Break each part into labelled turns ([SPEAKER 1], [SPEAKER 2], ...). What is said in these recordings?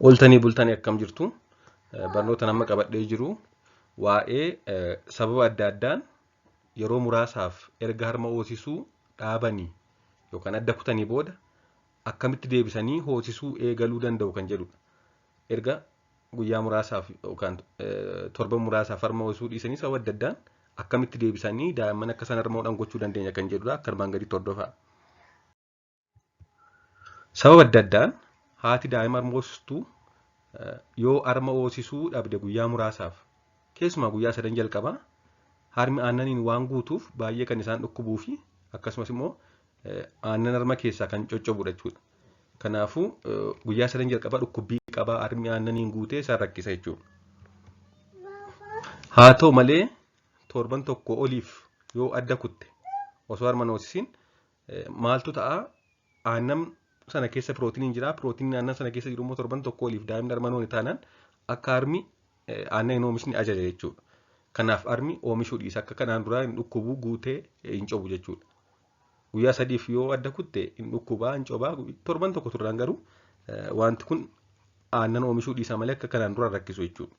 [SPEAKER 1] Ooltanii bultanii akkam jirtu? Barnoota nama qabadhee jiru waa'ee sababa adda addaan yeroo muraasaaf erga harma hoosisuu dhaabanii yookaan adda kutanii booda akkamitti deebisanii hoosisuu eegaluu danda'u kan jedhudha. Erga guyyaa muraasaaf yookaan torban muraasaaf harma hoosisuu dhiisanii sababa adda addaan akkamitti deebisanii daa'imman akka isaan harma hodhan gochuu dandeenya kan jedhudha. Akka armaan gadiitti hordofaa. Sababa adda addaan haati daa'ima harma hoosistuu yoo harma hoosisuu dhabde guyyaa muraasaaf keessumaa guyyaa sadan jalqabaa harmi aannaniin waan guutuuf baay'ee kan isaan dhukkubuu fi akkasumas immoo aannan harma keessaa kan coccobudha jechuudha. Kanaafuu guyyaa sadan jalqabaa dhukkubbii qabaa harmi aannaniin guutee isaan rakkisa jechuudha. Haa ta'u malee torban tokko oliif yoo adda kutte osoo harma hin hoosisiin maaltu ta'a? Aannan sana keessa pirootiiniin jira. Pirootiiniin aannan sana keessa jiru immoo torban tokko oliif daa'imni harma hin taanaan akka harmi aannan hin oomishne ajaja jechuudha. Kanaaf harmi oomishuu dhiisa. Akka kanaan duraa hin dhukkubuu guutee hin cobu jechuudha. Guyyaa sadiif yoo adda kutte hin dhukkubaa hin cobaa torban tokko turraan garuu wanti kun aannan oomishuu dhiisa malee akka kanaan dura rakkisu jechuudha.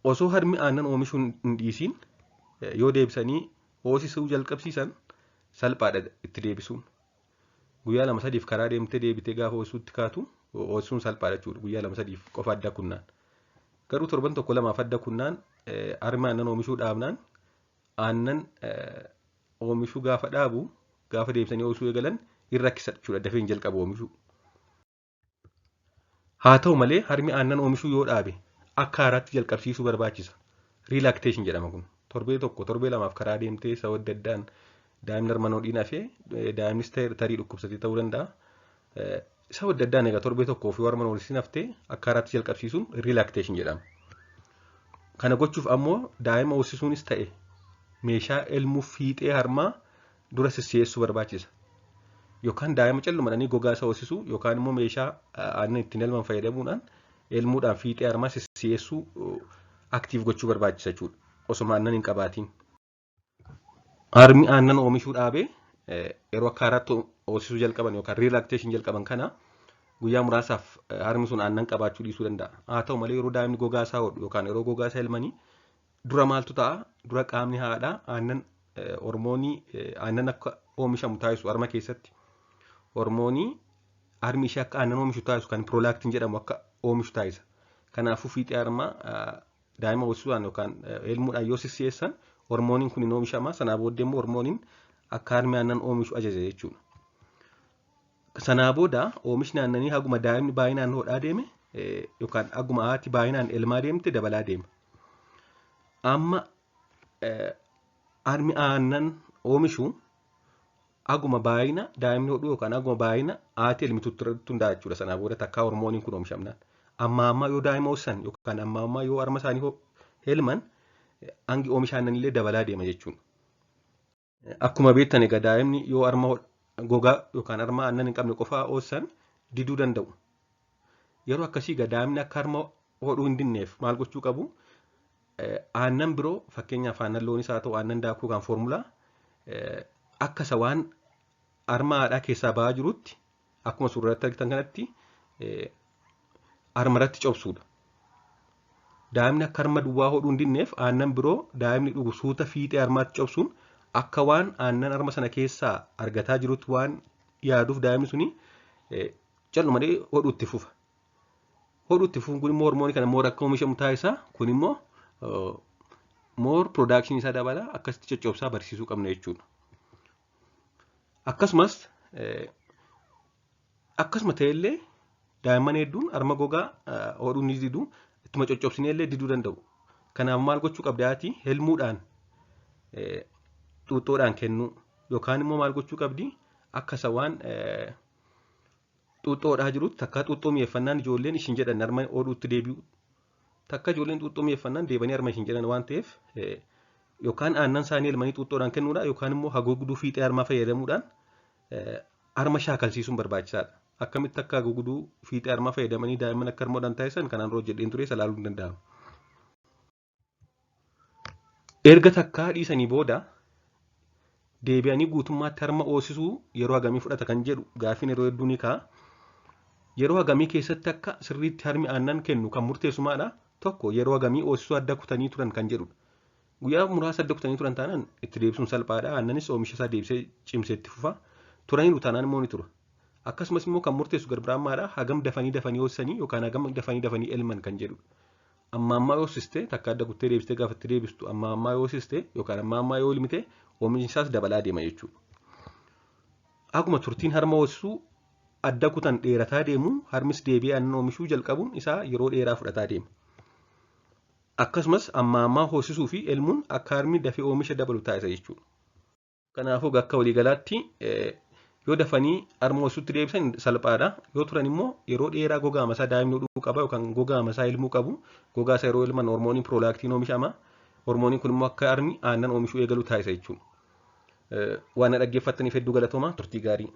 [SPEAKER 1] Osoo harmi aannan oomishuu hin dhiisiin yoo deebisanii hoosisuu jalqabsiisan salphaadha itti deebisuun. Guyyaa lama sadiif karaa deemtee deebitee gaafa hoosisuutti kaatu hoosisuun salphaadha jechuudha. Guyyaa lama sadiif qofa adda kunnaan. Garuu torban tokko lamaaf adda kunnaan harmi aannan oomishuu dhaabnaan aannan oomishuu gaafa dhaabu gaafa deebisanii hoosisuu eegalan hin rakkisa jechuudha. Dafee hin jalqabu oomishuu. Haa ta'u malee harmi aannan oomishuu yoo dhaabe akka haaraatti jalqabsiisuu barbaachisa. Riilakteeshin jedhama kun. Torbee tokko torbee lamaaf karaa deemtee sababa adda addaan daa'imni harma hodhiin hafee daa'imnis tarii dhukkubsatee ta'uu danda'a. Sababa adda addaan egaa torbee tokkoo fi harma hoosisiin haftee akka haaraatti jalqabsiisuun riilakteeshin jedhama. Kana gochuuf ammoo daa'ima hoosisuunis ta'e meeshaa elmuuf fiixee harmaa dura sisseessuu barbaachisa. Yookaan daa'ima callumadhanii gogaa isa hoosisuu yookaan immoo meeshaa aannan ittiin elman fayyadamuudhaan elmuudhaan fiixee harmaa sisseessuu aktiif gochuu barbaachisa jechuudha. Osoma aannan hin qabaatiin. Harmi aannan oomishuu dhaabee yeroo akka haaraatti hoosisuu jalqaban yookaan riilakteeshin jalqaban kana guyyaa muraasaaf harmi sun aannan qabaachuu dhiisuu danda'a. Haa ta'u malee yeroo daa'imni gogaa isaa hodhu yookaan yeroo gogaa isaa elmanii dura maaltu ta'a? Dura qaamni haadhaa aannan hormoonii aannan akka oomishamu taasisu harma keessatti hormoonii harmi ishee akka aannan oomishu taasisu kan piroolaaktiin jedhamu akka oomishu taasisa. Kanaafuu fiixee harmaa daa'ima hoosisuudhaan yookaan elmuudhaan yoo sisseessan hormooniin kun hin oomishama. Sanaa booddee immoo hormooniin akka harmi aannan oomishu ajaja jechuudha. Sanaa booda oomishni aannanii haguma daa'imni baay'inaan hodhaa deeme yookaan haguma haati baay'inaan elmaa deemte dabalaa deema. Amma harmi aannan oomishu haguma baay'ina daa'imni hodhu yookaan haguma baay'ina haati elmituutti hundaa'a jechuudha. Sanaa booda takkaa hormooniin kun oomishamnaan. Amma yoo daa'ima hoosisan yookaan amma yoo harma isaanii elman hangi oomisha aannanillee dabalaa deema jechuudha. Akkuma beektan egaa daa'imni yoo harma gogaa yookaan harma aannan hin qabne qofaa hoosisan diduu danda'u. Yeroo akkasii egaa daa'imni akka harma hodhuu hin dinneef maal gochuu qabu? Aannan biroo fakkeenyaaf aannan loonis haa ta'u aannan daakuu kan foormulaa akka isa waan harma haadhaa keessaa ba'aa jirutti akkuma suuratti argitan kanatti harma irratti cobsuudha. Daa'imni akka harma duwwaa hodhuu hin dinneef aannan biroo daa'imni dhugu suuta fiixee harmaatti cobsuun akka waan aannan harma sana keessaa argataa jirutti waan yaaduuf daa'imni suni callumadhee hodhuutti fufa. Hodhuutti fufuun kun immoo hormoonii kana moora akka oomishamu taasisa. Kun immoo moor piroodakshinii isaa dabala akkasitti coccobsaa barsiisuu qabna jechuudha. Akkasuma ta'ellee daa'imman hedduun harma gogaa hodhuu ni didu. Ittuma coccobsinee illee diduu danda'u. Kanaaf maal gochuu qabdi haati? Elmuudhaan xuuxxoodhaan kennuu yookaan immoo maal gochuu qabdi? Akka isa waan xuuxxoo hodhaa jirutti takka xuuxxoo mi'eeffannaan ijoolleen ishin jedhan harma hodhuutti deebi'u. Takka ijoolleen xuuxxoo mi'eeffannaan deebanii harma ishin jedhan waan ta'eef yookaan aannan isaanii elmanii xuuxxoodhaan kennuudha yookaan immoo haguugduu fiixee harmaa fayyadamuudhaan harma shaakalsiisuun barbaachisaadha. Akkamitti akka haguugduu fiixee harmaa fayyadamanii daa'imman akka harma hodhan taasisan kanaan dura jedheen ture isa ilaaluu hin danda'amu. Erga takkaa dhiisanii booda deebi'anii guutummaatti harma hoosisuu yeroo hagamii fudhata kan jedhu gaafiin yeroo hedduu ni ka'a. yeroo hagamii keessatti akka sirriitti harmi aannan kennu kan murteessu maadha? Tokko yeroo hagamii hoosisuu adda kutanii turan kan jedhudha. Guyyaa muraasa adda kutanii turan taanaan itti deebisuun salphaadha. Aannanis oomisha isaa deebisee cimsee itti fufa. Turaniiru taanaan immoo ni tura. Akkasumas immoo kan murteessu garbiraan maadha? Hagam dafanii hoosisanii yookaan hagam dafanii elman kan jedhudha. Amma ammaa yoo hoosiste takka adda kuttee deebistee gaafa itti deebistu amma ammaa yoo hoosiste yookaan amma ammaa yoo elmite oomishni isaas dabalaa deema jechuudha. Akkuma turtiin harma hoosisuu adda kutan dheerataa deemu harmis deebi'ee aannan oomishuu jalqabuun isaa yeroo dheeraa fudhataa deema. Akkasumas amma ammaa hoosisuu fi elmuun akka harmi dafee oomisha dabalu taasisa jechuudha. Kanaafuu akka waliigalaatti yoo dafanii harma hoosisuutti deebisan salphaadha. Yoo turan immoo yeroo dheeraa gogaa masaa daa'imni dhuguu qaba yookaan gogaa masaa elmuu qabu. Gogaa isaa yeroo elman hormooniin piroolaaktiin oomishama. Hormooniin kun immoo akka harmi aannan oomishuu eegalu taasisa jechuudha. Waan dhaggeeffattaniif hedduu galatoomaa turtii gaarii.